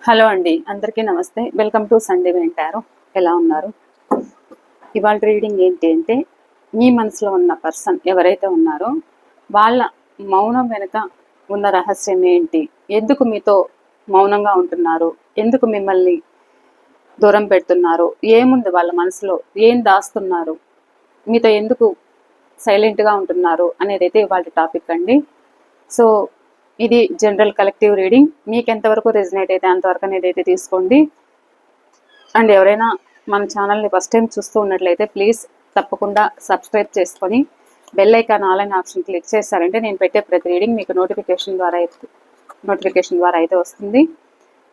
Hello అండి, అందరికీ నమస్తే. వెల్కమ్ టు సండే వింటారు. ఎలా ఉన్నారు? ఇవాళ రీడింగ్ ఏంటి అంటే, మీ మనసులో ఉన్న పర్సన్ ఎవరైతే ఉన్నారో వాళ్ళ మౌనం వెనుక ఉన్న రహస్యం ఏంటి? ఎందుకు మీతో మౌనంగా ఉంటున్నారు? ఎందుకు మిమ్మల్ని దూరం పెడుతున్నారు? ఏముంది వాళ్ళ మనసులో? ఏం దాస్తున్నారు? మీతో ఎందుకు సైలెంట్గా ఉంటున్నారు అనేదైతే ఇవాళ టాపిక్ అండి. సో ఇది జనరల్ కలెక్టివ్ రీడింగ్. మీకు ఎంతవరకు రెజినేట్ అయితే అంతవరకు అనేది తీసుకోండి. అండ్ ఎవరైనా మన ఛానల్ని ఫస్ట్ టైం చూస్తూ ఉన్నట్లయితే ప్లీజ్ తప్పకుండా సబ్స్క్రైబ్ చేసుకొని బెల్ ఐకాన్ ఆల్ అనే ఆప్షన్ క్లిక్ చేశారంటే నేను పెట్టే ప్రతి రీడింగ్ మీకు నోటిఫికేషన్ ద్వారా అయితే వస్తుంది.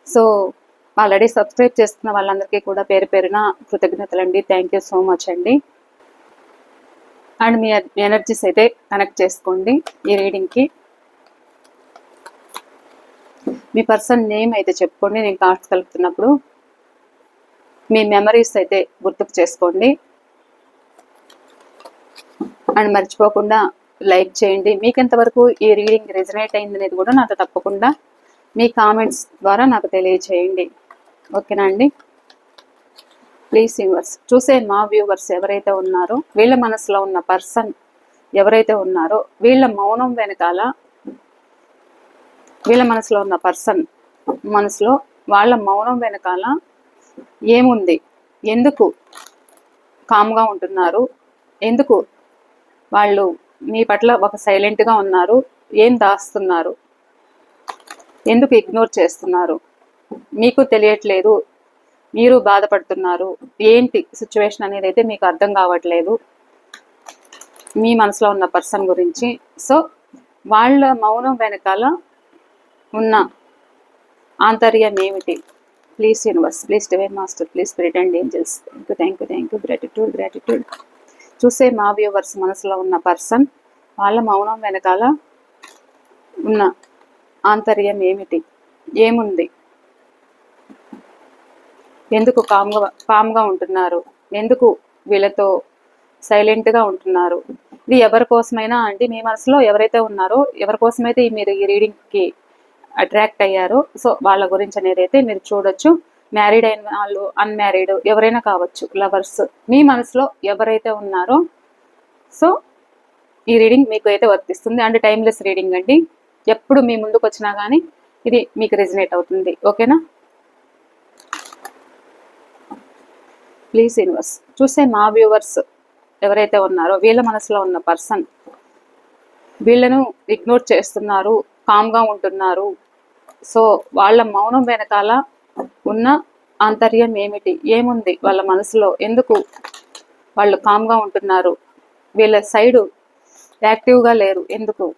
సో ఆల్రెడీ సబ్స్క్రైబ్ చేసుకున్న వాళ్ళందరికీ కూడా పేరు పేరున కృతజ్ఞతలండి. థ్యాంక్ యూ సో మచ్ అండి. అండ్ మీ ఎనర్జీస్ అయితే కనెక్ట్ చేసుకోండి ఈ రీడింగ్కి. మీ పర్సన్ నేమ్ అయితే చెప్పుకోండి. నేను కార్డ్స్ కలుపుతున్నప్పుడు మీ మెమరీస్ అయితే గుర్తుకు చేసుకోండి. అండ్ మర్చిపోకుండా లైక్ చేయండి. మీకు ఎంతవరకు ఈ రీడింగ్ రెజనేట్ అయింది అనేది కూడా నాకు తప్పకుండా మీ కామెంట్స్ ద్వారా నాకు తెలియచేయండి. ఓకేనా అండి? ప్లీజ్ వ్యూవర్స్, చూసే మా వ్యూవర్స్ ఎవరైతే ఉన్నారో వీళ్ళ మనసులో ఉన్న పర్సన్ ఎవరైతే ఉన్నారో వీళ్ళ మౌనం వెనకాల, వీళ్ళ మనసులో ఉన్న పర్సన్ మనసులో వాళ్ళ మౌనం వెనకాల ఏముంది? ఎందుకు కామ్గా ఉంటున్నారు? ఎందుకు వాళ్ళు మీ పట్ల ఒక సైలెంట్గా ఉన్నారు? ఏం దాస్తున్నారు? ఎందుకు ఇగ్నోర్ చేస్తున్నారు? మీకు తెలియట్లేదు, మీరు బాధపడుతున్నారు. ఏంటి సిచ్యువేషన్ అనేది అయితే మీకు అర్థం కావట్లేదు మీ మనసులో ఉన్న పర్సన్ గురించి. సో వాళ్ళ మౌనం వెనకాల ఉన్న ఆంతర్యం ఏమిటి? Please universe, please divine master, please spirit and angels, thank you, gratitude. చూసే మా వ్యూవర్స్ మనసులో ఉన్న పర్సన్ వాళ్ళ మౌనం వెనకాల ఉన్న ఆంతర్యం ఏమిటి? ఏముంది? ఎందుకు కామ్గా ఉంటున్నారు? ఎందుకు వీళ్ళతో సైలెంట్గా ఉంటున్నారు? ఇది ఎవరి కోసమైనా అండి, మీ మనసులో ఎవరైతే ఉన్నారో ఎవరి కోసమైతే మీరు ఈ రీడింగ్కి అట్రాక్ట్ అయ్యారో సో వాళ్ళ గురించి అనేది అయితే మీరు చూడొచ్చు. మ్యారీడ్ అయిన వాళ్ళు, అన్మ్యారీడ్ ఎవరైనా కావచ్చు, లవర్స్, మీ మనసులో ఎవరైతే ఉన్నారో సో ఈ రీడింగ్ మీకు అయితే వర్తిస్తుంది. అండ్ టైమ్లెస్ రీడింగ్ అండి. ఎప్పుడు మీ ముందుకు వచ్చినా కానీ ఇది మీకు రెజినేట్ అవుతుంది. ఓకేనా? ప్లీజ్ యూనివర్స్, చూసే మా వ్యూవర్స్ ఎవరైతే ఉన్నారో వీళ్ళ మనసులో ఉన్న పర్సన్ వీళ్ళను ఇగ్నోర్ చేస్తున్నారు, కామ్గా ఉంటున్నారు. సో వాళ్ళ మౌనం వెనకాల ఉన్న ఆంతర్యం ఏమిటి? ఏముంది వాళ్ళ మనసులో? ఎందుకు వాళ్ళు కామ్గా ఉంటున్నారు? వీళ్ళ సైడు యాక్టివ్గా లేరు ఎందుకు?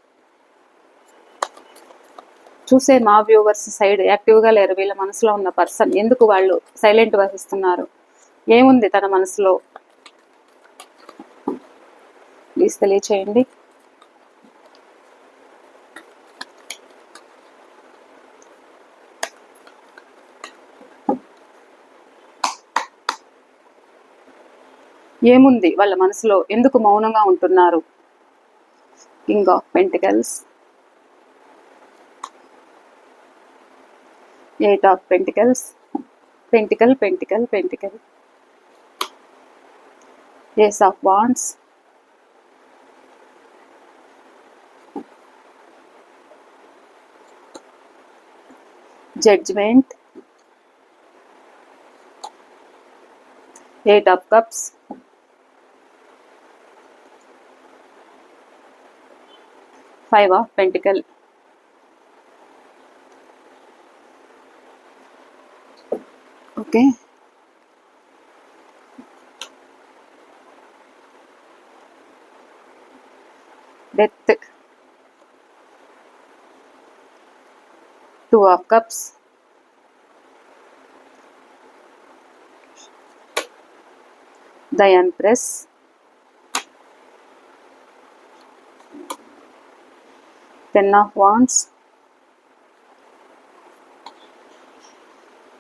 చూసే మా వ్యూవర్స్ సైడ్ యాక్టివ్గా లేరు వీళ్ళ మనసులో ఉన్న పర్సన్. ఎందుకు వాళ్ళు సైలెంట్ వహిస్తున్నారు? ఏముంది తన మనసులో? ప్లీజ్ తెలియచేయండి. ఏముంది వాళ్ళ మనసులో? ఎందుకు మౌనంగా ఉంటున్నారు? King of pentacles, eight of pentacles, pentacle, ace of wands, judgement, eight of cups, five of pentacle. Okay, death, two of cups, the empress, ten of wands,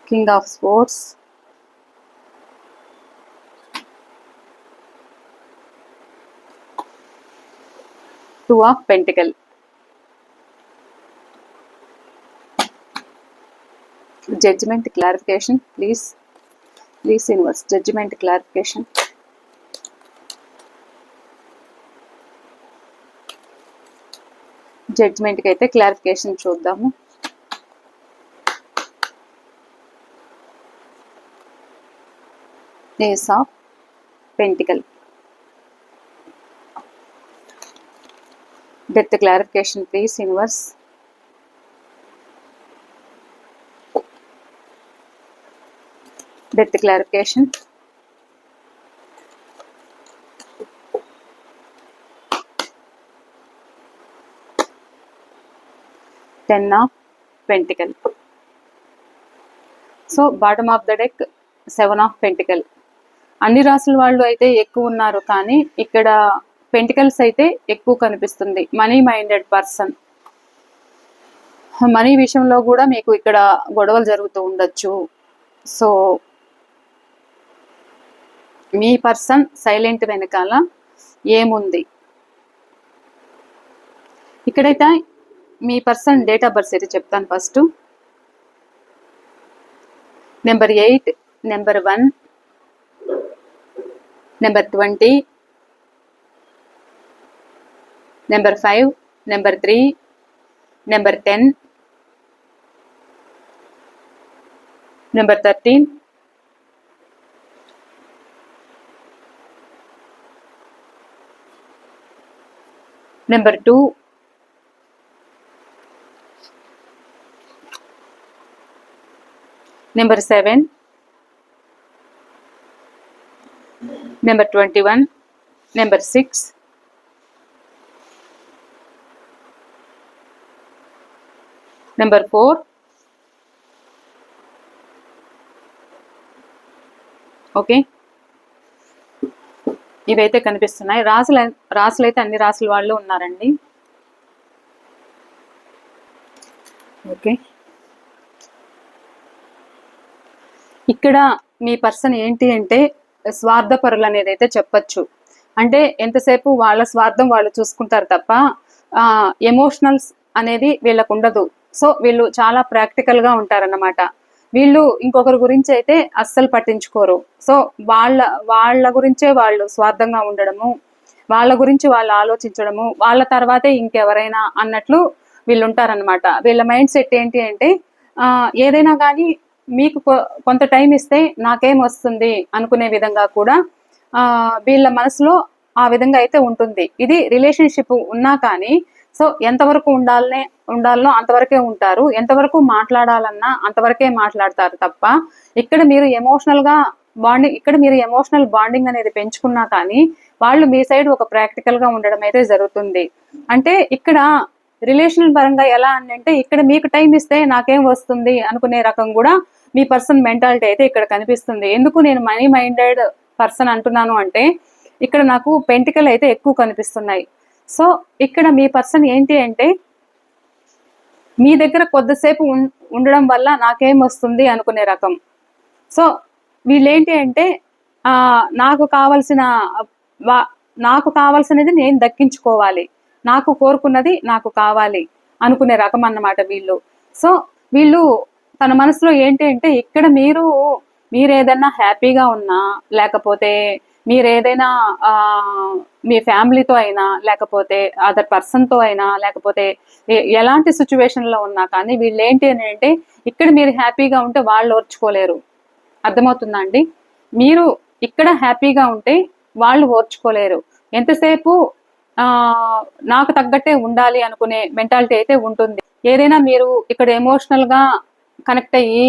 king of sports, two of pentacle. Judgement clarification please universe, judgement clarification. జడ్జిమెంట్కి అయితే clarification చూద్దాము. Ace of pentacle. Death clarification please universe. Death clarification. Ten of pentacle. So bottom of the deck seven of pentacle. అన్ని రాసుల వాళ్ళు అయితే ఎక్కువ ఉన్నారు, కానీ ఇక్కడ పెంటికల్స్ అయితే ఎక్కువ కనిపిస్తుంది. Money minded person. మనీ విషయంలో కూడా మీకు ఇక్కడ గొడవలు జరుగుతూ ఉండొచ్చు. సో మీ పర్సన్ సైలెంట్ వెనకాల ఏముంది? ఇక్కడైతే మీ పర్సన్ డేట్ ఆఫ్ బర్త్ అయితే చెప్తాను first. Number 8, number 1, number 20, number 5, number 3, number 10, number 13, number 2, number 7, number 21, number 6, number 4, okay. ఇవైతే కనిపిస్తున్నాయి. రాసులైతే అన్ని రాసుల వాళ్ళు ఉన్నారండి. ఓకే. ఇక్కడ మీ పర్సన్ ఏంటి అంటే స్వార్థపరులు అనేది అయితే చెప్పచ్చు. అంటే ఎంతసేపు వాళ్ళ స్వార్థం వాళ్ళు చూసుకుంటారు తప్ప ఎమోషనల్స్ అనేది వీళ్ళకు ఉండదు. సో వీళ్ళు చాలా ప్రాక్టికల్గా ఉంటారన్నమాట. వీళ్ళు ఇంకొకరి గురించి అయితే అస్సలు పట్టించుకోరు. సో వాళ్ళ గురించే వాళ్ళు స్వార్థంగా ఉండడము, వాళ్ళ గురించి వాళ్ళు ఆలోచించడము, వాళ్ళ తర్వాతే ఇంకెవరైనా అన్నట్లు వీళ్ళు ఉంటారనమాట. వీళ్ళ మైండ్ సెట్ ఏంటి అంటే ఏదైనా కానీ మీకు కొంత టైం ఇస్తే నాకేం వస్తుంది అనుకునే విధంగా కూడా వీళ్ళ మనసులో ఆ విధంగా అయితే ఉంటుంది. ఇది రిలేషన్షిప్ ఉన్నా కానీ సో ఎంతవరకు ఉండాలనో అంతవరకే ఉంటారు. ఎంతవరకు మాట్లాడాలన్నా అంతవరకే మాట్లాడతారు తప్ప ఇక్కడ మీరు ఎమోషనల్ బాండింగ్ అనేది పెంచుకున్నా కానీ వాళ్ళు మీ సైడ్ ఒక ప్రాక్టికల్ గా ఉండడం అయితే జరుగుతుంది. అంటే ఇక్కడ రిలేషన్ పరంగా ఎలా అంటే ఇక్కడ మీకు టైం ఇస్తే నాకేం వస్తుంది అనుకునే రకం కూడా మీ పర్సన్ మెంటాలిటీ అయితే ఇక్కడ కనిపిస్తుంది. ఎందుకు నేను మనీ మైండెడ్ పర్సన్ అంటున్నాను అంటే ఇక్కడ నాకు పెంటికల్ అయితే ఎక్కువ కనిపిస్తున్నాయి. సో ఇక్కడ మీ పర్సన్ ఏంటి అంటే మీ దగ్గర కొద్దిసేపు ఉండడం వల్ల నాకేం వస్తుంది అనుకునే రకం. సో వీళ్ళేంటి అంటే నాకు కావాల్సినది నేను దక్కించుకోవాలి, నాకు కోరుకున్నది నాకు కావాలి అనుకునే రకం అన్నమాట వీళ్ళు. సో వీళ్ళు తన మనసులో ఏంటి అంటే ఇక్కడ మీరేదన్నా హ్యాపీగా ఉన్నా, లేకపోతే మీరేదైనా మీ ఫ్యామిలీతో అయినా, లేకపోతే అదర్ పర్సన్తో అయినా, లేకపోతే ఎలాంటి సిచ్యువేషన్లో ఉన్నా కానీ వీళ్ళు ఏంటి అని అంటే ఇక్కడ మీరు హ్యాపీగా ఉంటే వాళ్ళు ఓర్చుకోలేరు. అర్థమవుతుందా అండి? మీరు ఇక్కడ హ్యాపీగా ఉంటే వాళ్ళు ఓర్చుకోలేరు. ఎంతసేపు నాకు తగ్గట్టే ఉండాలి అనుకునే మెంటాలిటీ అయితే ఉంటుంది. ఏదైనా మీరు ఇక్కడ ఎమోషనల్గా కనెక్ట్ అయ్యి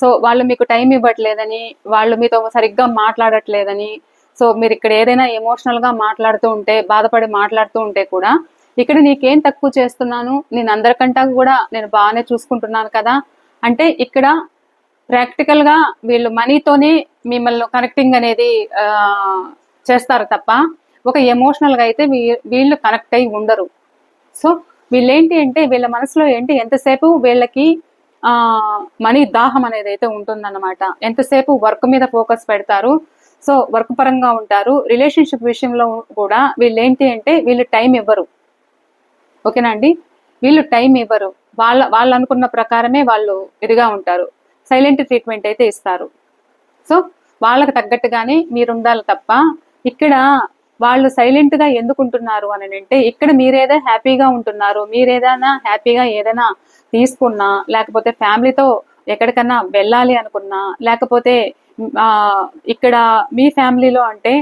సో వాళ్ళు మీకు టైం ఇవ్వట్లేదని, వాళ్ళు మీతో సరిగ్గా మాట్లాడట్లేదని, సో మీరు ఇక్కడ ఏదైనా ఎమోషనల్గా మాట్లాడుతూ ఉంటే, బాధపడి మాట్లాడుతూ ఉంటే కూడా ఇక్కడ నీకేం తక్కువ చేస్తున్నాను, నేను అందరికంటా కూడా నేను బాగానే చూసుకుంటున్నాను కదా అంటే ఇక్కడ ప్రాక్టికల్గా వీళ్ళు మనీతోనే మిమ్మల్ని కనెక్టింగ్ అనేది చేస్తారు తప్ప ఒక ఎమోషనల్గా అయితే వీళ్ళు కనెక్ట్ అయి ఉండరు. సో వీళ్ళేంటి అంటే వీళ్ళ మనసులో ఏంటి ఎంతసేపు వీళ్ళకి మనీ దాహం అనేది అయితే ఉంటుందన్నమాట. ఎంతసేపు వర్క్ మీద ఫోకస్ పెడతారు. సో వర్క్ పరంగా ఉంటారు. రిలేషన్షిప్ విషయంలో కూడా వీళ్ళు ఏంటి అంటే వీళ్ళు టైం ఇవ్వరు. ఓకేనా అండి? వీళ్ళు టైం ఇవ్వరు. వాళ్ళు అనుకున్న ప్రకారమే వాళ్ళు ఇదిగా ఉంటారు. సైలెంట్ ట్రీట్మెంట్ అయితే ఇస్తారు. సో వాళ్ళకి తగ్గట్టుగానే మీరు ఉండాలి తప్ప ఇక్కడ వాళ్ళు సైలెంట్ గా ఎందుకు ఉంటున్నారు అని అంటే, ఇక్కడ మీరేదో హ్యాపీగా ఉంటున్నారు, మీరేదైనా హ్యాపీగా ఏదైనా తీసుకున్నా, లేకపోతే ఫ్యామిలీతో ఎక్కడికన్నా వెళ్ళాలి అనుకున్నా, లేకపోతే ఇక్కడ మీ ఫ్యామిలీలో అంటే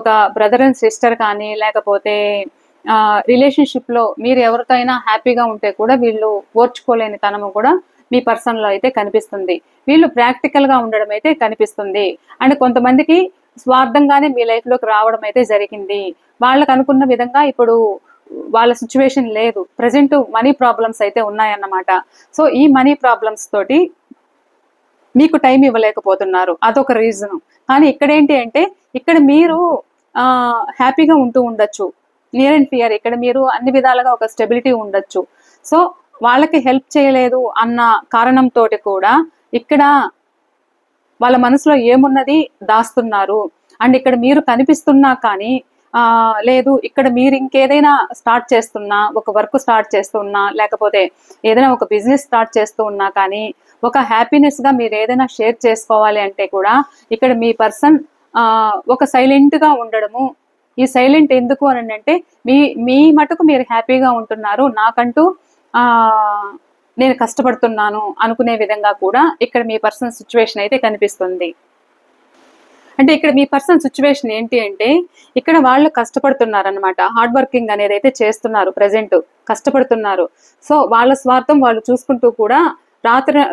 ఒక బ్రదర్ అండ్ సిస్టర్ కానీ, లేకపోతే రిలేషన్షిప్ లో మీరు ఎవరికైనా హ్యాపీగా ఉంటే కూడా వీళ్ళు ఓర్చుకోలేని తనము కూడా మీ పర్సన్ లో అయితే కనిపిస్తుంది. వీళ్ళు ప్రాక్టికల్ గా ఉండడం అయితే కనిపిస్తుంది. అండ్ కొంతమందికి స్వార్థంగానే మీ లైఫ్ లోకి రావడం అయితే జరిగింది. వాళ్ళకు అనుకున్న విధంగా ఇప్పుడు వాళ్ళ సిచ్యువేషన్ లేదు, ప్రజెంట్ మనీ ప్రాబ్లమ్స్ అయితే ఉన్నాయన్నమాట. సో ఈ మనీ ప్రాబ్లమ్స్ తోటి మీకు టైం ఇవ్వలేకపోతున్నారు, అదొక రీజన్. కానీ ఇక్కడ ఏంటి అంటే, ఇక్కడ మీరు హ్యాపీగా ఉంటూ ఉండొచ్చు, నియర్ అండ్ ఫియర్, ఇక్కడ మీరు అన్ని విధాలుగా ఒక స్టెబిలిటీ ఉండొచ్చు. సో వాళ్ళకి హెల్ప్ చేయలేదు అన్న కారణంతో కూడా ఇక్కడ వాళ్ళ మనసులో ఏమున్నది దాస్తున్నారు. అండ్ ఇక్కడ మీరు కనిపిస్తున్నా కానీ లేదు, ఇక్కడ మీరు ఇంకేదైనా స్టార్ట్ చేస్తున్నా, ఒక వర్క్ స్టార్ట్ చేస్తున్నా, లేకపోతే ఏదైనా ఒక బిజినెస్ స్టార్ట్ చేస్తూ ఉన్నా కానీ, ఒక హ్యాపీనెస్ గా మీరు ఏదైనా షేర్ చేసుకోవాలి అంటే కూడా ఇక్కడ మీ పర్సన్ ఒక సైలెంట్ గా ఉండడము. ఈ సైలెంట్ ఎందుకు అని అంటే, మీ మటుకు మీరు హ్యాపీగా ఉంటున్నారు, నాకంటూ నేను కష్టపడుతున్నాను అనుకునే విధంగా కూడా ఇక్కడ మీ పర్సన్ సిచ్యువేషన్ అయితే కనిపిస్తుంది. అంటే ఇక్కడ మీ పర్సన్ సిచ్యువేషన్ ఏంటి అంటే, ఇక్కడ వాళ్ళు కష్టపడుతున్నారు అనమాట, హార్డ్ వర్కింగ్ అనేది అయితే చేస్తున్నారు, ప్రజెంట్ కష్టపడుతున్నారు. సో వాళ్ళ స్వార్థం వాళ్ళు చూసుకుంటూ కూడా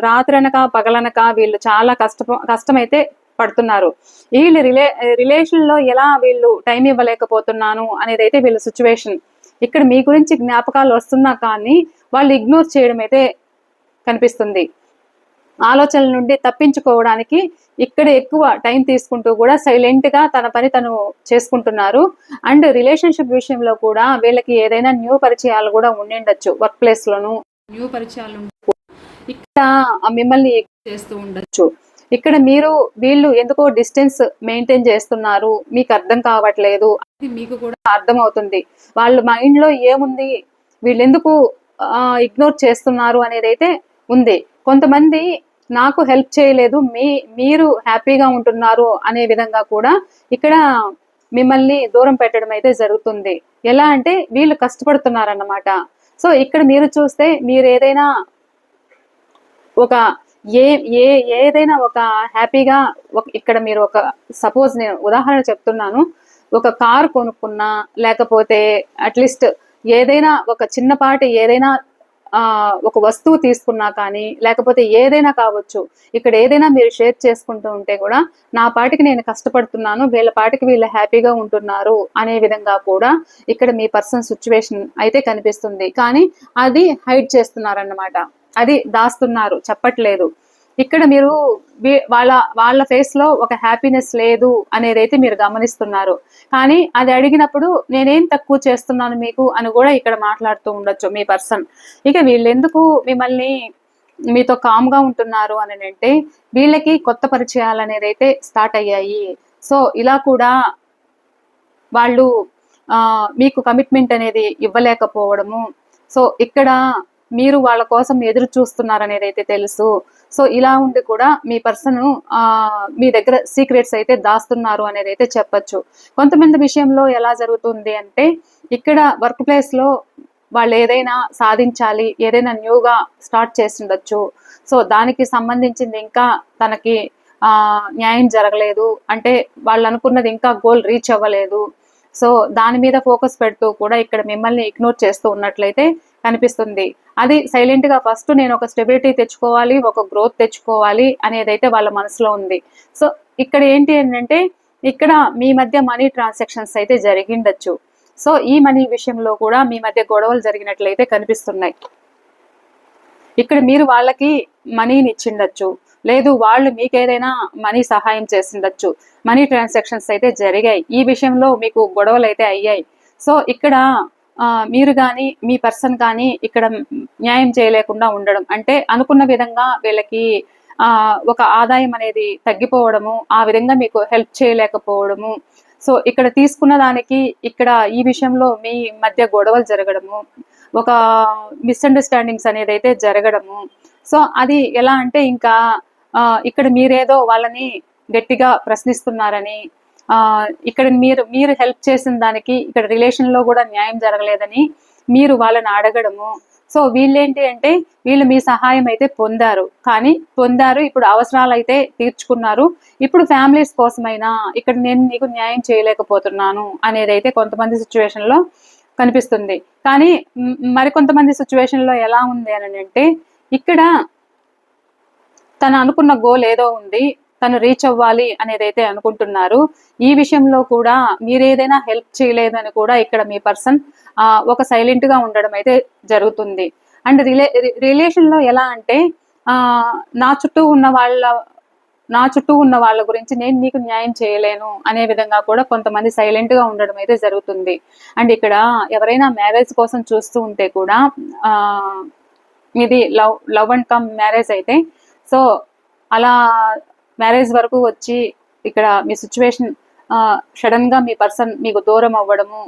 రాత్రనక పగలనక వీళ్ళు చాలా కష్టమైతే పడుతున్నారు. వీళ్ళు రిలేషన్ లో ఎలా వీళ్ళు టైం ఇవ్వలేకపోతున్నాను అనేది అయితే వీళ్ళ సిచ్యువేషన్. ఇక్కడ మీ గురించి జ్ఞాపకాలు వస్తున్నా కానీ వాళ్ళు ఇగ్నోర్ చేయడం అయితే కనిపిస్తుంది. ఆలోచనల నుండి తప్పించుకోవడానికి ఇక్కడ ఎక్కువ టైం తీసుకుంటూ కూడా సైలెంట్ గా తన పని తను చేసుకుంటున్నారు. అండ్ రిలేషన్షిప్ విషయంలో కూడా వీళ్ళకి ఏదైనా న్యూ పరిచయాలు కూడా ఉండిండొచ్చు, వర్క్ ప్లేస్ లోను న్యూ పరిచయాలు ఇక్కడ మిమ్మల్ని చేస్తూ ఉండొచ్చు. ఇక్కడ వీళ్ళు ఎందుకో డిస్టెన్స్ మెయింటైన్ చేస్తున్నారు, మీకు అర్థం కావట్లేదు, అది మీకు కూడా అర్థం అవుతుంది. వాళ్ళ మైండ్ లో ఏముంది, వీళ్ళు ఎందుకు ఇగ్నోర్ చేస్తున్నారు అనేది అయితే ఉంది. కొంతమంది నాకు హెల్ప్ చేయలేదు, మీరు హ్యాపీగా ఉంటున్నారు అనే విధంగా కూడా ఇక్కడ మిమ్మల్ని దూరం పెట్టడం అయితే జరుగుతుంది. ఎలా అంటే వీళ్ళు కష్టపడుతున్నారన్నమాట. సో ఇక్కడ మీరు చూస్తే, మీరు ఏదైనా ఒక ఏదైనా ఒక హ్యాపీగా ఇక్కడ మీరు ఒక సపోజ్ నేను ఉదాహరణ చెప్తున్నాను, ఒక కారు కొనుక్కున్నా, లేకపోతే అట్లీస్ట్ ఏదైనా ఒక చిన్నపాటి ఏదైనా ఒక వస్తువు తీసుకున్నా కానీ, లేకపోతే ఏదైనా కావచ్చు, ఇక్కడ ఏదైనా మీరు షేర్ చేసుకుంటూ ఉంటే కూడా నా పాటికి నేను కష్టపడుతున్నాను, వీళ్ళ పాటికి వీళ్ళు హ్యాపీగా ఉంటున్నారు అనే విధంగా కూడా ఇక్కడ మీ పర్సన్ సిచ్యువేషన్ అయితే కనిపిస్తుంది. కానీ అది హైడ్ చేస్తున్నారన్నమాట, అది దాస్తున్నారు, చెప్పట్లేదు. ఇక్కడ మీరు వాళ్ళ ఫేస్ లో ఒక హ్యాపీనెస్ లేదు అనేది అయితే మీరు గమనిస్తున్నారు. కానీ అది అడిగినప్పుడు నేనేం తక్కువ చేస్తున్నాను మీకు అని కూడా ఇక్కడ మాట్లాడుతూ ఉండొచ్చు మీ పర్సన్. ఇక వీళ్ళెందుకు మిమ్మల్ని మీతో కామ్ గా ఉంటున్నారు అని అంటే, వీళ్ళకి కొత్త పరిచయాలు అనేది అయితే స్టార్ట్ అయ్యాయి. సో ఇలా కూడా వాళ్ళు మీకు కమిట్మెంట్ అనేది ఇవ్వలేకపోవడము. సో ఇక్కడ మీరు వాళ్ళ కోసం ఎదురు చూస్తున్నారు అనేది అయితే తెలుసు. సో ఇలా ఉండి కూడా మీ పర్సన్ మీ దగ్గర సీక్రెట్స్ అయితే దాస్తున్నారు అనేది అయితే చెప్పచ్చు. కొంతమంది విషయంలో ఎలా జరుగుతుంది అంటే, ఇక్కడ వర్క్ ప్లేస్ లో వాళ్ళు ఏదైనా సాధించాలి, ఏదైనా న్యూగా స్టార్ట్ చేసిండొచ్చు. సో దానికి సంబంధించింది ఇంకా తనకి న్యాయం జరగలేదు, అంటే వాళ్ళు అనుకున్నది ఇంకా గోల్ రీచ్ అవ్వలేదు. సో దాని మీద ఫోకస్ పెడుతూ కూడా ఇక్కడ మిమ్మల్ని ఇగ్నోర్ చేస్తూ ఉన్నట్లయితే కనిపిస్తుంది. అది సైలెంట్ గా ఫస్ట్ నేను ఒక స్టెబిలిటీ తెచ్చుకోవాలి, ఒక గ్రోత్ తెచ్చుకోవాలి అనేది అయితే వాళ్ళ మనసులో ఉంది. సో ఇక్కడ ఏంటి అంటే, ఇక్కడ మీ మధ్య మనీ ట్రాన్సాక్షన్స్ అయితే జరిగిండొచ్చు. సో ఈ మనీ విషయంలో కూడా మీ మధ్య గొడవలు జరిగినట్లయితే కనిపిస్తున్నాయి. ఇక్కడ మీరు వాళ్ళకి మనీని ఇచ్చిండొచ్చు, లేదు వాళ్ళు మీకు ఏదైనా మనీ సహాయం చేసిండొచ్చు, మనీ ట్రాన్సాక్షన్స్ అయితే జరిగాయి, ఈ విషయంలో మీకు గొడవలు అయితే అయ్యాయి. సో ఇక్కడ మీరు కానీ మీ పర్సన్ కానీ ఇక్కడ న్యాయం చేయలేకుండా ఉండడం, అంటే అనుకున్న విధంగా వీళ్ళకి ఒక ఆదాయం అనేది తగ్గిపోవడము, ఆ విధంగా మీకు హెల్ప్ చేయలేకపోవడము. సో ఇక్కడ తీసుకున్న దానికి ఇక్కడ ఈ విషయంలో మీ మధ్య గొడవలు జరగడము, ఒక మిస్అండర్స్టాండింగ్స్ అనేది అయితే జరగడము. సో అది ఎలా అంటే, ఇంకా ఇక్కడ మీరేదో వాళ్ళని గట్టిగా ప్రశ్నిస్తున్నారని, ఇక్కడ మీరు హెల్ప్ చేసిన దానికి ఇక్కడ రిలేషన్ లో కూడా న్యాయం జరగలేదని మీరు వాళ్ళని అడగడము. సో వీళ్ళేంటి అంటే వీళ్ళు మీ సహాయం అయితే పొందారు, ఇప్పుడు అవసరాలు అయితే తీర్చుకున్నారు, ఇప్పుడు ఫ్యామిలీస్ కోసమైనా ఇక్కడ నేను నీకు న్యాయం చేయలేకపోతున్నాను అనేది అయితే కొంతమంది సిచ్యువేషన్ లో కనిపిస్తుంది. కానీ మరికొంతమంది సిచ్యువేషన్ లో ఎలా ఉంది అని అంటే ఇక్కడ తను అనుకున్న గోల్ ఏదో ఉంది, తను రీచ్ అవ్వాలి అనేది అయితే అనుకుంటున్నారు. ఈ విషయంలో కూడా మీరు ఏదైనా హెల్ప్ చేయలేదని కూడా ఇక్కడ మీ పర్సన్ ఒక సైలెంట్ గా ఉండడం అయితే జరుగుతుంది. అండ్ రిలేషన్ లో ఎలా అంటే నా చుట్టూ ఉన్న వాళ్ళ గురించి నేను నీకు న్యాయం చేయలేను అనే విధంగా కూడా కొంతమంది సైలెంట్ గా ఉండడం అయితే జరుగుతుంది. అండ్ ఇక్కడ ఎవరైనా మ్యారేజ్ కోసం చూస్తూ ఉంటే కూడా ఇది లవ్ అండ్ కమ్ మ్యారేజ్ అయితే, సో అలా మ్యారేజ్ వరకు వచ్చి ఇక్కడ మీ సిచ్యువేషన్ సడన్ గా మీ పర్సన్ మీకు దూరం అవ్వడము,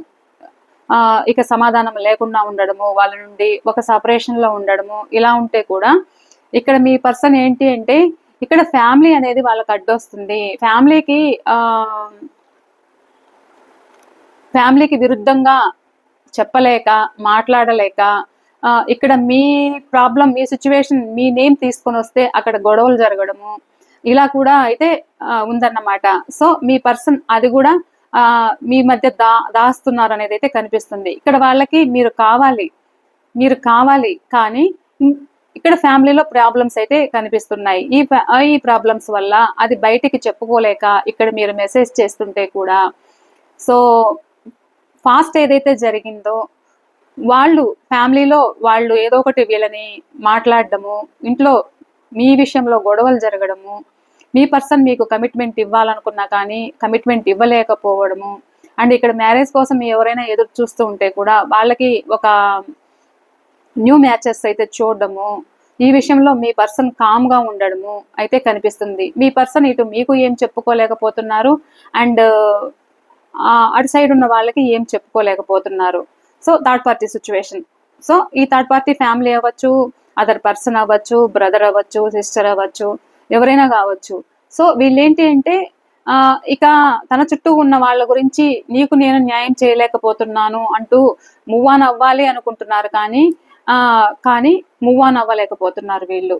ఇక సమాధానం లేకుండా ఉండడము, వాళ్ళ నుండి ఒక సపరేషన్ లో ఉండడము, ఇలా ఉంటే కూడా ఇక్కడ మీ పర్సన్ ఏంటి అంటే ఇక్కడ ఫ్యామిలీ అనేది వాళ్ళకి అడ్డొస్తుంది. ఫ్యామిలీకి విరుద్ధంగా చెప్పలేక, మాట్లాడలేక, ఇక్కడ మీ ప్రాబ్లం, మీ సిచ్యువేషన్, మీ నేమ్ తీసుకొని వస్తే అక్కడ గొడవలు జరగడము, ఇలా కూడా అయితే ఉందన్నమాట. సో మీ పర్సన్ అది కూడా మీ మధ్య దాస్తున్నారు అనేది అయితే కనిపిస్తుంది. ఇక్కడ వాళ్ళకి మీరు కావాలి కానీ ఇక్కడ ఫ్యామిలీలో ప్రాబ్లమ్స్ అయితే కనిపిస్తున్నాయి. ఈ ప్రాబ్లమ్స్ వల్ల అది బయటికి చెప్పుకోలేక ఇక్కడ మీరు మెసేజ్ చేస్తుంటే కూడా, సో ఫాస్ట్ ఏదైతే జరిగిందో ఫ్యామిలీలో వాళ్ళు ఏదో ఒకటి వీళ్ళని మాట్లాడడము, ఇంట్లో మీ విషయంలో గొడవలు జరగడము, మీ పర్సన్ మీకు కమిట్మెంట్ ఇవ్వాలనుకున్నా కానీ కమిట్మెంట్ ఇవ్వలేకపోవడము, అండ్ ఇక్కడ మ్యారేజ్ కోసం ఎవరైనా ఎదురు చూస్తూ ఉంటే కూడా వాళ్ళకి ఒక న్యూ మ్యాచెస్ అయితే చూడడము, ఈ విషయంలో మీ పర్సన్ కామ్ గా ఉండడము అయితే కనిపిస్తుంది. మీ పర్సన్ ఇటు మీకు ఏం చెప్పుకోలేకపోతున్నారు, అండ్ అటు సైడ్ ఉన్న వాళ్ళకి ఏం చెప్పుకోలేకపోతున్నారు. So third party situation. So ఈ థర్డ్ పార్టీ ఫ్యామిలీ అవ్వచ్చు, అదర్ పర్సన్ అవ్వచ్చు, బ్రదర్ అవ్వచ్చు, సిస్టర్ అవ్వచ్చు, ఎవరైనా కావచ్చు. సో వీళ్ళేంటి అంటే ఇక తన చుట్టూ ఉన్న వాళ్ళ గురించి నీకు నేను న్యాయం చేయలేకపోతున్నాను అంటూ మూవ్ ఆన్ అవ్వాలి అనుకుంటున్నారు, కానీ మూవ్ ఆన్ అవ్వలేకపోతున్నారు వీళ్ళు.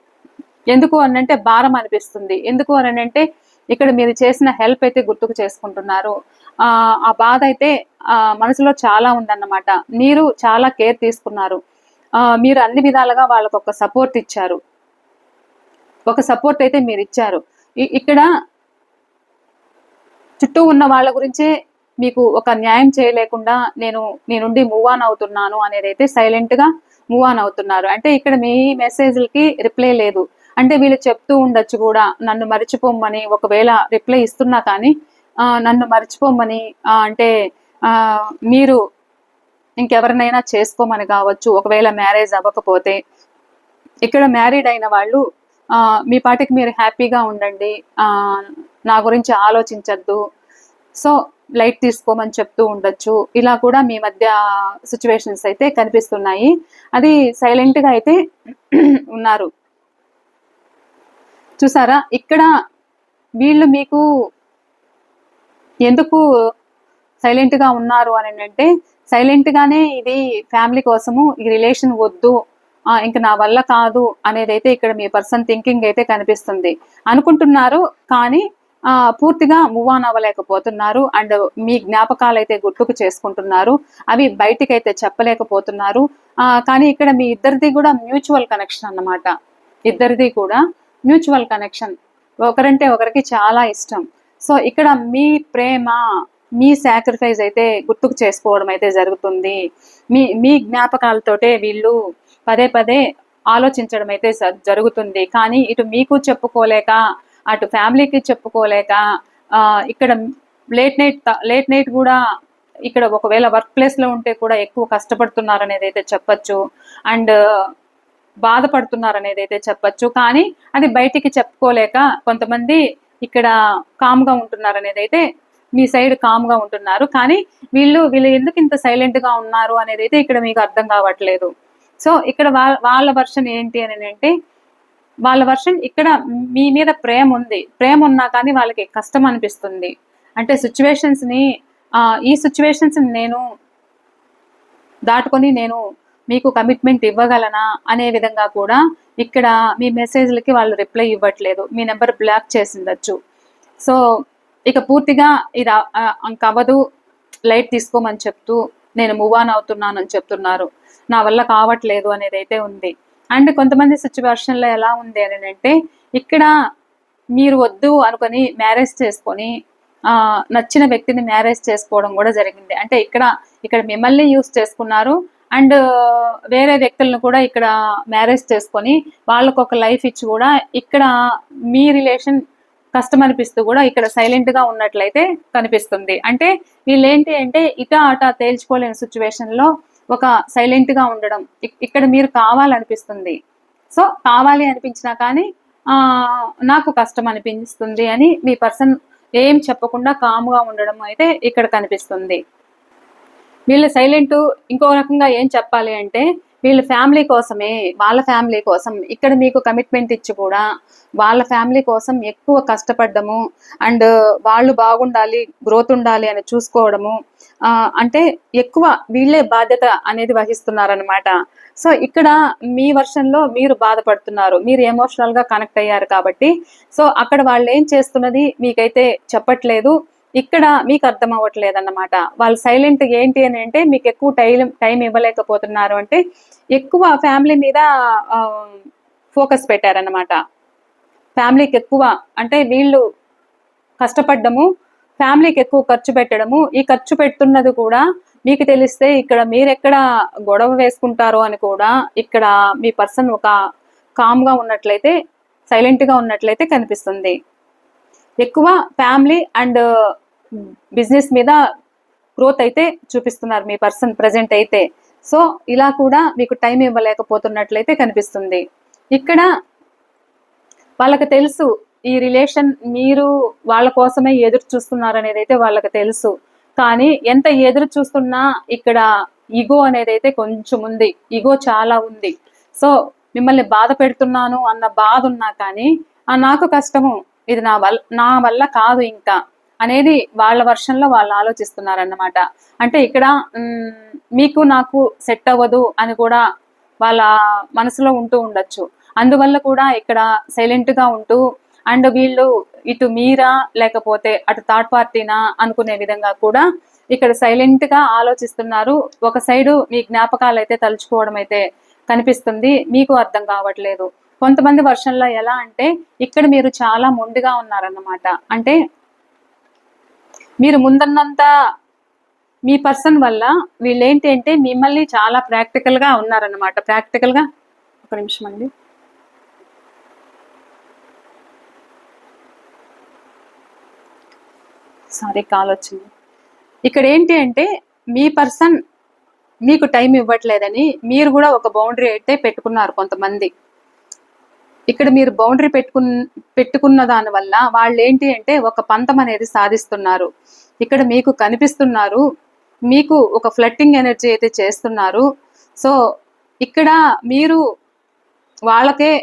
ఎందుకు అనంటే భారం అనిపిస్తుంది. ఎందుకు అనంటే ఇక్కడ మీరు చేసిన హెల్ప్ అయితే గుర్తుకు చేసుకుంటున్నారు. ఆ బాధ అయితే మనసులో చాలా ఉందన్నమాట. మీరు చాలా కేర్ తీసుకున్నారు, మీరు అన్ని విధాలుగా వాళ్ళకు ఒక సపోర్ట్ ఇచ్చారు, ఒక సపోర్ట్ అయితే మీరు ఇచ్చారు. ఇక్కడ చుట్టూ ఉన్న వాళ్ళ గురించే మీకు ఒక న్యాయం చేయలేకుండా నీ నుండి మూవ్ ఆన్ అవుతున్నాను అనేది అయితే సైలెంట్ గా మూవ్ ఆన్ అవుతున్నారు. అంటే ఇక్కడ మీ మెసేజ్లకి రిప్లై లేదు. అంటే వీళ్ళు చెప్తూ ఉండొచ్చు కూడా నన్ను మర్చిపోమ్మని, ఒకవేళ రిప్లై ఇస్తున్నా కానీ నన్ను మర్చిపోమ్మని, అంటే మీరు ఇంకెవరినైనా చేసుకోమని కావచ్చు, ఒకవేళ మ్యారేజ్ అవ్వకపోతే. ఇక్కడ మ్యారీడ్ అయిన వాళ్ళు మీ పాటికి మీరు హ్యాపీగా ఉండండి, నా గురించి ఆలోచించద్దు, సో లైట్ తీసుకోమని చెప్తూ ఉండొచ్చు. ఇలా కూడా మీ మధ్య సిచ్యువేషన్స్ అయితే కనిపిస్తున్నాయి. అది సైలెంట్ గా అయితే ఉన్నారు. చూసారా, ఇక్కడ వీళ్ళు మీకు ఎందుకు సైలెంట్ గా ఉన్నారు అని అంటే సైలెంట్ గానే ఇది ఫ్యామిలీ కోసము, ఈ రిలేషన్ వద్దు, ఇంకా నా వల్ల కాదు అనేది అయితే ఇక్కడ మీ పర్సన్ థింకింగ్ అయితే కనిపిస్తుంది. అనుకుంటున్నారు కానీ పూర్తిగా మూవ్ ఆన్ అవ్వలేకపోతున్నారు. అండ్ మీ జ్ఞాపకాలు అయితే గుర్తుకు చేసుకుంటున్నారు, అవి బయటికి అయితే చెప్పలేకపోతున్నారు. కానీ ఇక్కడ మీ ఇద్దరిది కూడా మ్యూచువల్ కనెక్షన్ అన్నమాట. ఇద్దరిది కూడా మ్యూచువల్ కనెక్షన్, ఒకరంటే ఒకరికి చాలా ఇష్టం. సో ఇక్కడ మీ ప్రేమ, మీ సాక్రిఫైస్ అయితే గుర్తుకు చేసుకోవడం అయితే జరుగుతుంది. మీ జ్ఞాపకాలతోటే వీళ్ళు పదే పదే ఆలోచించడం అయితే జరుగుతుంది. కానీ ఇటు మీకు చెప్పుకోలేక, అటు ఫ్యామిలీకి చెప్పుకోలేక, ఇక్కడ లేట్ నైట్ కూడా ఇక్కడ ఒకవేళ వర్క్ ప్లేస్ లో ఉంటే కూడా ఎక్కువ కష్టపడుతున్నారు అనేది అయితే చెప్పచ్చు, అండ్ బాధపడుతున్నారు అనేది అయితే చెప్పచ్చు. కానీ అది బయటికి చెప్పుకోలేక కొంతమంది ఇక్కడ కామ్ గా ఉంటున్నారు అనేది అయితే మీ సైడ్ కామ్ గా ఉంటున్నారు. కానీ వీళ్ళు ఎందుకు ఇంత సైలెంట్ గా ఉన్నారు అనేది అయితే ఇక్కడ మీకు అర్థం కావట్లేదు. సో ఇక్కడ వాళ్ళ వర్షన్ ఏంటి అని అంటే వాళ్ళ వర్షన్ ఇక్కడ మీ మీద ప్రేమ ఉంది, ప్రేమ ఉన్నా కానీ వాళ్ళకి కష్టం అనిపిస్తుంది. అంటే సిచ్యువేషన్స్ ని ఈ సిచ్యువేషన్స్ నేను దాటుకొని నేను మీకు కమిట్మెంట్ ఇవ్వగలనా అనే విధంగా కూడా ఇక్కడ మీ మెసేజ్లకి వాళ్ళు రిప్లై ఇవ్వట్లేదు, మీ నెంబర్ బ్లాక్ చేసిండొచ్చు. సో ఇక పూర్తిగా ఇది అవ్వదు, లైట్ తీసుకోమని చెప్తూ నేను మూవ్ ఆన్ అవుతున్నాను అని చెప్తున్నారు, నా వల్ల కావట్లేదు అనేది అయితే ఉంది. అండ్ కొంతమంది సిచ్యువేషన్లో ఎలా ఉంది అని అంటే, ఇక్కడ మీరు వద్దు అనుకొని మ్యారేజ్ చేసుకొని నచ్చిన వ్యక్తిని మ్యారేజ్ చేసుకోవడం కూడా జరిగింది. అంటే ఇక్కడ మిమ్మల్ని యూస్ చేసుకున్నారు అండ్ వేరే వ్యక్తులను కూడా ఇక్కడ మ్యారేజ్ చేసుకొని వాళ్ళకు ఒక లైఫ్ ఇచ్చి కూడా ఇక్కడ మీ రిలేషన్ కష్టం అనిపిస్తూ కూడా ఇక్కడ సైలెంట్ గా ఉన్నట్లయితే కనిపిస్తుంది. అంటే వీళ్ళేంటి అంటే ఇట అట తేల్చుకోలేని సిచ్యువేషన్ లో ఒక సైలెంట్ గా ఉండడం ఇక్కడ మీరు కావాలనిపిస్తుంది. సో కావాలి అనిపించినా కానీ నాకు కష్టం అనిపిస్తుంది అని మీ పర్సన్ ఏం చెప్పకుండా కామ్గా ఉండడం అయితే ఇక్కడ కనిపిస్తుంది. వీళ్ళు సైలెంట్. ఇంకో రకంగా ఏం చెప్పాలి అంటే, వీళ్ళ ఫ్యామిలీ కోసమే, వాళ్ళ ఫ్యామిలీ కోసం ఇక్కడ మీకు కమిట్మెంట్ ఇచ్చి కూడా వాళ్ళ ఫ్యామిలీ కోసం ఎక్కువ కష్టపడ్డము అండ్ వాళ్ళు బాగుండాలి, గ్రోత్ ఉండాలి అని చూసుకోవడము, అంటే ఎక్కువ వీళ్ళే బాధ్యత అనేది వహిస్తున్నారనమాట. సో ఇక్కడ మీ వర్షన్లో మీరు బాధపడుతున్నారు, మీరు ఎమోషనల్ గా కనెక్ట్ అయ్యారు కాబట్టి సో అక్కడ వాళ్ళు ఏం చేస్తున్నది మీకైతే చెప్పట్లేదు, ఇక్కడ మీకు అర్థం అవ్వట్లేదు అన్నమాట. వాళ్ళు సైలెంట్ ఏంటి అని అంటే మీకు ఎక్కువ టైం ఇవ్వలేకపోతున్నారు, అంటే ఎక్కువ ఫ్యామిలీ మీద ఫోకస్ పెట్టారన్నమాట. ఫ్యామిలీకి ఎక్కువ అంటే వీళ్ళు కష్టపడ్డము, ఫ్యామిలీకి ఎక్కువ ఖర్చు పెట్టడము, ఈ ఖర్చు పెడుతున్నది కూడా మీకు తెలిస్తే ఇక్కడ మీరెక్కడ గొడవ వేసుకుంటారో అని కూడా ఇక్కడ మీ పర్సన్ ఒక కామ్గా ఉన్నట్లయితే, సైలెంట్గా ఉన్నట్లయితే కనిపిస్తుంది. ఎక్కువ ఫ్యామిలీ అండ్ బిజినెస్ మీద గ్రోత్ అయితే చూపిస్తున్నారు మీ పర్సన్ ప్రజెంట్ అయితే. సో ఇలా కూడా మీకు టైం ఇవ్వలేకపోతున్నట్లయితే కనిపిస్తుంది. ఇక్కడ వాళ్ళకి తెలుసు ఈ రిలేషన్ మీరు వాళ్ళ కోసమే ఎదురు చూస్తున్నారు అనేది అయితే వాళ్ళకి తెలుసు. కానీ ఎంత ఎదురు చూస్తున్నా ఇక్కడ ఈగో అనేది అయితే కొంచెం ఉంది, ఈగో చాలా ఉంది. సో మిమ్మల్ని బాధ పెడుతున్నాను అన్న బాధ ఉన్నా కానీ నాకు కష్టము, ఇది నా వల్ల కాదు ఇంకా అనేది వాళ్ళ వర్షన్లో వాళ్ళు ఆలోచిస్తున్నారన్నమాట. అంటే ఇక్కడ మీకు నాకు సెట్ అవ్వదు అని కూడా వాళ్ళ మనసులో ఉంటూ ఉండొచ్చు. అందువల్ల కూడా ఇక్కడ సైలెంట్గా ఉంటూ అండ్ వీళ్ళు ఇటు మీరా లేకపోతే అటు థర్డ్ పార్టీనా అనుకునే విధంగా కూడా ఇక్కడ సైలెంట్గా ఆలోచిస్తున్నారు. ఒక సైడు మీ జ్ఞాపకాలు అయితే తలుచుకోవడం అయితే కనిపిస్తుంది, మీకు అర్థం కావట్లేదు. కొంతమంది వర్షన్లో ఎలా అంటే ఇక్కడ మీరు చాలా మొండిగా ఉన్నారన్నమాట. అంటే మీరు ముందన్నంత మీ పర్సన్ వల్ల వీళ్ళేంటి అంటే మిమ్మల్ని చాలా ప్రాక్టికల్గా ఉన్నారన్నమాట. ప్రాక్టికల్గా ఒక నిమిషం అండి, సారీ కాల్ వచ్చింది. ఇక్కడ ఏంటి అంటే మీ పర్సన్ మీకు టైం ఇవ్వట్లేదని మీరు కూడా ఒక బౌండరీ అయితే పెట్టుకున్నారు కొంతమంది. ఇక్కడ మీరు బౌండరీ పెట్టుకున్న దాని వల్ల వాళ్ళు ఏంటి అంటే ఒక పంతం అనేది సాధిస్తున్నారు. ఇక్కడ మీకు కనిపిస్తున్నారు, మీకు ఒక ఫ్లట్టింగ్ ఎనర్జీ అయితే చేస్తున్నారు. సో ఇక్కడ మీరు వాళ్ళకే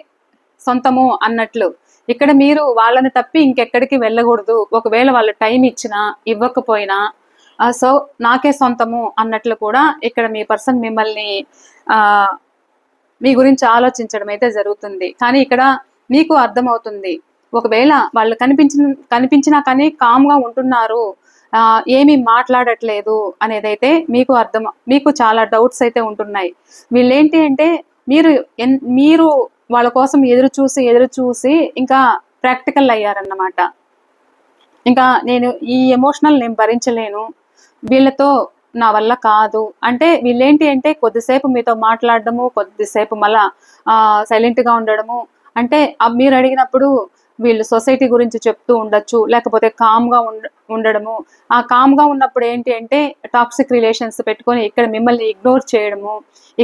సొంతము అన్నట్లు ఇక్కడ మీరు వాళ్ళని తప్పి ఇంకెక్కడికి వెళ్ళకూడదు. ఒకవేళ వాళ్ళు టైం ఇచ్చినా ఇవ్వకపోయినా సో నాకే సొంతము అన్నట్లు కూడా ఇక్కడ మీ పర్సన్ మిమ్మల్ని మీ గురించి ఆలోచించడం అయితే జరుగుతుంది. కానీ ఇక్కడ మీకు అర్థమవుతుంది, ఒకవేళ వాళ్ళు కనిపించినా కానీ కామ్గా ఉంటున్నారు, ఏమీ మాట్లాడట్లేదు అనేదైతే మీకు చాలా డౌట్స్ అయితే ఉంటున్నాయి. వీళ్ళేంటి అంటే మీరు వాళ్ళ కోసం ఎదురు చూసి ఇంకా ప్రాక్టికల్ అయ్యారన్నమాట. ఇంకా నేను ఈ ఎమోషనల్ నేను భరించలేను, వీళ్ళతో నా వల్ల కాదు అంటే వీళ్ళేంటి అంటే కొద్దిసేపు మీతో మాట్లాడడము, కొద్దిసేపు మళ్ళా సైలెంట్గా ఉండడము. అంటే మీరు అడిగినప్పుడు వీళ్ళు సొసైటీ గురించి చెప్తూ ఉండొచ్చు, లేకపోతే కామ్గా ఉండడము. ఆ కామ్గా ఉన్నప్పుడు ఏంటి అంటే టాక్సిక్ రిలేషన్స్ పెట్టుకొని ఇక్కడ మిమ్మల్ని ఇగ్నోర్ చేయడము,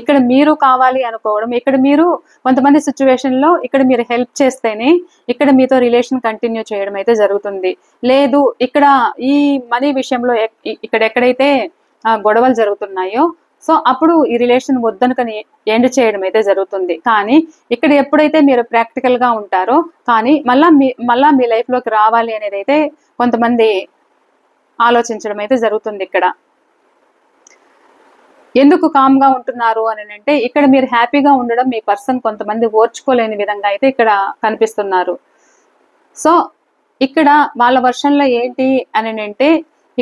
ఇక్కడ మీరు కావాలి అనుకోవడం. ఇక్కడ మీరు కొంతమంది సిచ్యువేషన్లో ఇక్కడ మీరు హెల్ప్ చేస్తేనే ఇక్కడ మీతో రిలేషన్ కంటిన్యూ చేయడం అయితే జరుగుతుంది. లేదు ఇక్కడ ఈ మనీ విషయంలో ఇక్కడ ఎక్కడైతే గొడవలు జరుగుతున్నాయో సో అప్పుడు ఈ రిలేషన్ వద్దనుకని ఎండ్ చేయడం అయితే జరుగుతుంది. కానీ ఇక్కడ ఎప్పుడైతే మీరు ప్రాక్టికల్ గా ఉంటారో, కానీ మళ్ళా మీ లైఫ్ లోకి రావాలి అనేది అయితే కొంతమంది ఆలోచించడం అయితే జరుగుతుంది. ఇక్కడ ఎందుకు కామ్ గా ఉంటున్నారు అని అంటే, ఇక్కడ మీరు హ్యాపీగా ఉండడం మీ పర్సన్ కొంతమంది ఓర్చుకోలేని విధంగా అయితే ఇక్కడ కనిపిస్తున్నారు. సో ఇక్కడ వాళ్ళ వర్షన్లో ఏంటి అని అంటే,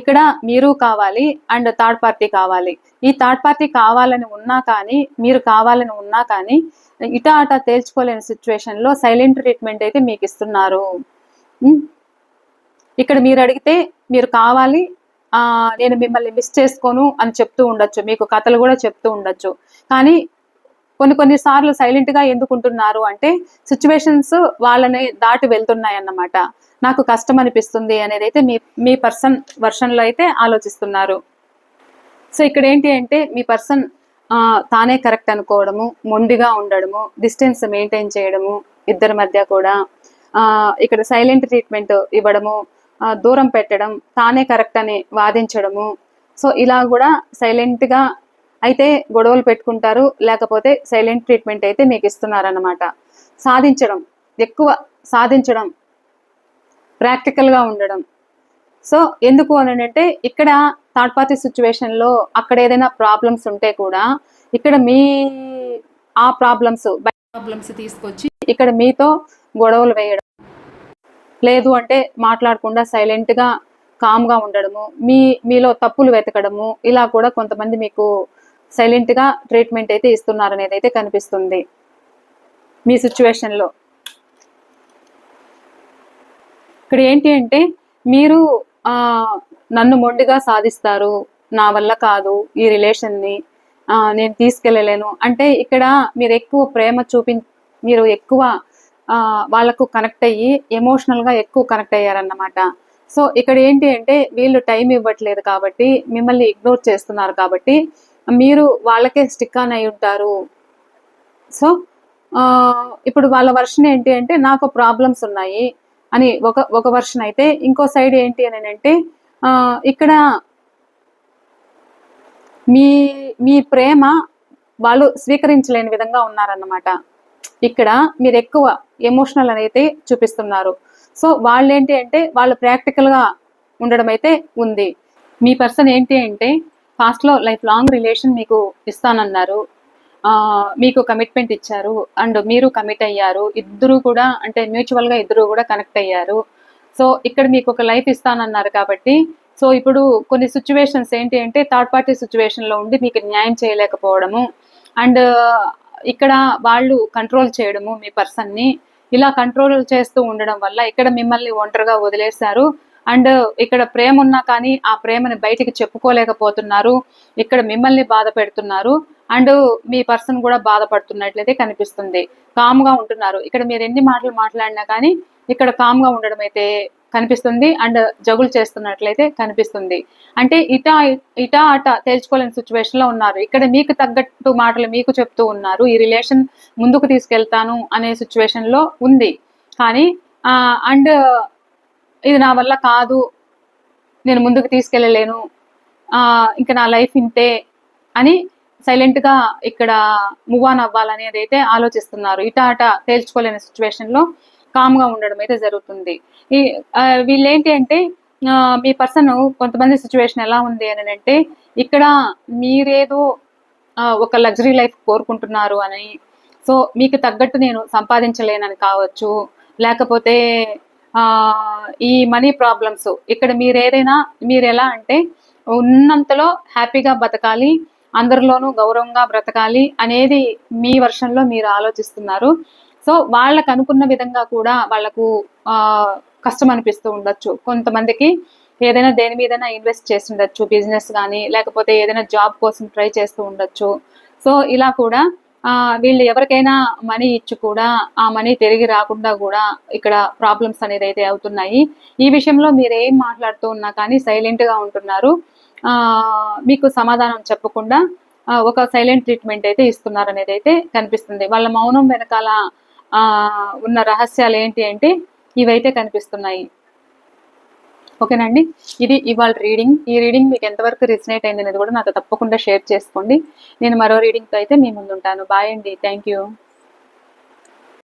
ఇక్కడ మీరు కావాలి అండ్ థర్డ్ పార్టీ కావాలి. ఈ థర్డ్ పార్టీ కావాలని ఉన్నా కానీ, మీరు కావాలని ఉన్నా కానీ ఇటా అటా తేల్చుకోలేని సిచ్యువేషన్ లో సైలెంట్ ట్రీట్మెంట్ అయితే మీకు ఇస్తున్నారు. ఇక్కడ మీరు అడిగితే మీరు కావాలి, నేను మిమ్మల్ని మిస్ చేసుకోను అని చెప్తూ ఉండొచ్చు, మీకు కథలు కూడా చెప్తూ ఉండొచ్చు. కానీ కొన్ని సార్లు సైలెంట్ గా ఎందుకుంటున్నారు అంటే, సిచ్యువేషన్స్ వాళ్ళని దాటి వెళ్తున్నాయి అన్నమాట. నాకు కష్టం అనిపిస్తుంది అనేది అయితే మీ పర్సన్ వర్షన్ లో అయితే ఆలోచిస్తున్నారు. సో ఇక్కడ ఏంటి అంటే, మీ పర్సన్ తానే కరెక్ట్ అనుకోవడము, మొండిగా ఉండడము, డిస్టెన్స్ మెయింటైన్ చేయడము, ఇద్దరి మధ్య కూడా ఇక్కడ సైలెంట్ ట్రీట్మెంట్ ఇవ్వడము, దూరం పెట్టడం, తానే కరెక్ట్ అని వాదించడము. సో ఇలా కూడా సైలెంట్ గా అయితే గొడవలు పెట్టుకుంటారు, లేకపోతే సైలెంట్ ట్రీట్మెంట్ అయితే మీకు ఇస్తున్నారన్నమాట. ఎక్కువ సాధించడం, ప్రాక్టికల్ గా ఉండడం. సో ఎందుకు అని అంటే, ఇక్కడ థర్డ్ పార్టీ సిచ్యువేషన్ లో అక్కడ ఏదైనా ప్రాబ్లమ్స్ ఉంటే కూడా ఇక్కడ ఆ ప్రాబ్లమ్స్ తీసుకొచ్చి ఇక్కడ మీతో గొడవలు వేయడం, లేదు అంటే మాట్లాడకుండా సైలెంట్ గా కామ్ గా ఉండడము, మీలో తప్పులు వెతకడము, ఇలా కూడా కొంతమంది మీకు సైలెంట్ గా ట్రీట్మెంట్ అయితే ఇస్తున్నారు అనేది అయితే కనిపిస్తుంది మీ సిచ్యువేషన్ లో. ఇక్కడ ఏంటి అంటే, మీరు నన్ను మొండిగా సాధిస్తారు, నా వల్ల కాదు ఈ రిలేషన్ ని, నేను తీసుకెళ్ళలేను అంటే, ఇక్కడ మీరు ఎక్కువ ప్రేమ మీరు ఎక్కువ వాళ్ళకు కనెక్ట్ అయ్యి ఎమోషనల్ గా ఎక్కువ కనెక్ట్ అయ్యారన్నమాట. సో ఇక్కడ ఏంటి అంటే, వీళ్ళు టైం ఇవ్వట్లేదు కాబట్టి, మిమ్మల్ని ఇగ్నోర్ చేస్తున్నారు కాబట్టి మీరు వాళ్ళకే స్టిక్ ఆన్ అయి ఉంటారు. సో ఇప్పుడు వాళ్ళ వర్షన్ ఏంటి అంటే, నాకు ప్రాబ్లమ్స్ ఉన్నాయి అని ఒక వర్షన్ అయితే, ఇంకో సైడ్ ఏంటి అని అంటే, ఇక్కడ మీ ప్రేమ వాళ్ళు స్వీకరించలేని విధంగా ఉన్నారన్నమాట. ఇక్కడ మీరు ఎక్కువ ఎమోషనల్ అనేది చూపిస్తున్నారు. సో వాళ్ళు ఏంటి అంటే, వాళ్ళు ప్రాక్టికల్ గా ఉండడం అయితే ఉంది. మీ పర్సన్ ఏంటి అంటే, పాస్ట్ లో లైఫ్ లాంగ్ రిలేషన్ మీకు ఇస్తానన్నారు, మీకు కమిట్మెంట్ ఇచ్చారు అండ్ మీరు కమిట్ అయ్యారు, ఇద్దరు కూడా అంటే మ్యూచువల్ గా ఇద్దరు కూడా కనెక్ట్ అయ్యారు. సో ఇక్కడ మీకు ఒక లైఫ్ ఇస్తానన్నారు కాబట్టి, సో ఇప్పుడు కొన్ని సిచ్యువేషన్స్ ఏంటి అంటే, థర్డ్ పార్టీ సిచ్యువేషన్ లో ఉండి మీకు న్యాయం చేయలేకపోవడము, అండ్ ఇక్కడ వాళ్ళు కంట్రోల్ చేయడము మీ పర్సన్ ని, ఇలా కంట్రోల్ చేస్తూ ఉండడం వల్ల ఇక్కడ మిమ్మల్ని ఒంటరిగా వదిలేశారు. అండ్ ఇక్కడ ప్రేమ ఉన్నా కానీ ఆ ప్రేమని బయటికి చెప్పుకోలేకపోతున్నారు, ఇక్కడ మిమ్మల్ని బాధ పెడుతున్నారు, అండ్ మీ పర్సన్ కూడా బాధపడుతున్నట్లయితే కనిపిస్తుంది. కామ్ గా ఉంటున్నారు, ఇక్కడ మీరు ఎన్ని మాటలు మాట్లాడినా కానీ ఇక్కడ కామ్ గా ఉండడం అయితే కనిపిస్తుంది, అండ్ జగులు చేస్తున్నట్లయితే కనిపిస్తుంది. అంటే ఇటా అట తేల్చుకోలేని సిచ్యువేషన్ లో ఉన్నారు. ఇక్కడ మీకు తగ్గట్టు మాటలు మీకు చెప్తూ ఉన్నారు, ఈ రిలేషన్ ముందుకు తీసుకెళ్తాను అనే సిచ్యువేషన్ లో ఉంది. కానీ అండ్ ఇది నా వల్ల కాదు, నేను ముందుకు తీసుకెళ్ళలేను, ఇంకా నా లైఫ్ ఇంతే అని సైలెంట్ గా ఇక్కడ మూవ్ ఆన్ అవ్వాలనేది అయితే ఆలోచిస్తున్నారు. ఇటా అట తేల్చుకోలేని సిచ్యువేషన్ లో కామ్ గా ఉండడం అయితే జరుగుతుంది. వీళ్ళేంటి అంటే, మీ పర్సన్ కొంతమంది సిచ్యువేషన్ ఎలా ఉంది అని అంటే, ఇక్కడ మీరేదో ఒక లగ్జరీ లైఫ్ కోరుకుంటున్నారు అని, సో మీకు తగ్గట్టు నేను సంపాదించలేనని కావచ్చు, లేకపోతే ఈ మనీ ప్రాబ్లమ్స్, ఇక్కడ మీరు ఎలా అంటే ఉన్నంతలో హ్యాపీగా బతకాలి, అందరిలోనూ గౌరవంగా బ్రతకాలి అనేది మీ వర్షన్లో మీరు ఆలోచిస్తున్నారు. సో వాళ్ళకు అనుకున్న విధంగా కూడా వాళ్ళకు కష్టం అనిపిస్తూ ఉండొచ్చు. కొంతమందికి ఏదైనా దేని మీదైనా ఇన్వెస్ట్ చేసి ఉండొచ్చు, బిజినెస్ కానీ లేకపోతే ఏదైనా జాబ్ కోసం ట్రై చేస్తూ ఉండొచ్చు. సో ఇలా కూడా వీళ్ళు ఎవరికైనా మనీ ఇచ్చి కూడా ఆ మనీ తిరిగి రాకుండా కూడా ఇక్కడ ప్రాబ్లమ్స్ అనేది అయితే అవుతున్నాయి. ఈ విషయంలో మీరు ఏం మాట్లాడుతూ ఉన్నా కానీ సైలెంట్ గా ఉంటున్నారు, మీకు సమాధానం చెప్పకుండా ఒక సైలెంట్ ట్రీట్మెంట్ అయితే ఇస్తున్నారు అనేది అయితే కనిపిస్తుంది. వాళ్ళ మౌనం వెనకాల ఉన్న రహస్యాలు ఏంటి అంటే ఇవైతే కనిపిస్తున్నాయి. ఓకేనండి, ఇది ఇవాళ రీడింగ్. ఈ రీడింగ్ మీకు ఎంతవరకు రిజనేట్ అయింది అనేది కూడా నాతో తప్పకుండా షేర్ చేసుకోండి. నేను మరో రీడింగ్తో అయితే మీ ముందు ఉంటాను. బాయ్ అండి, థ్యాంక్ యూ.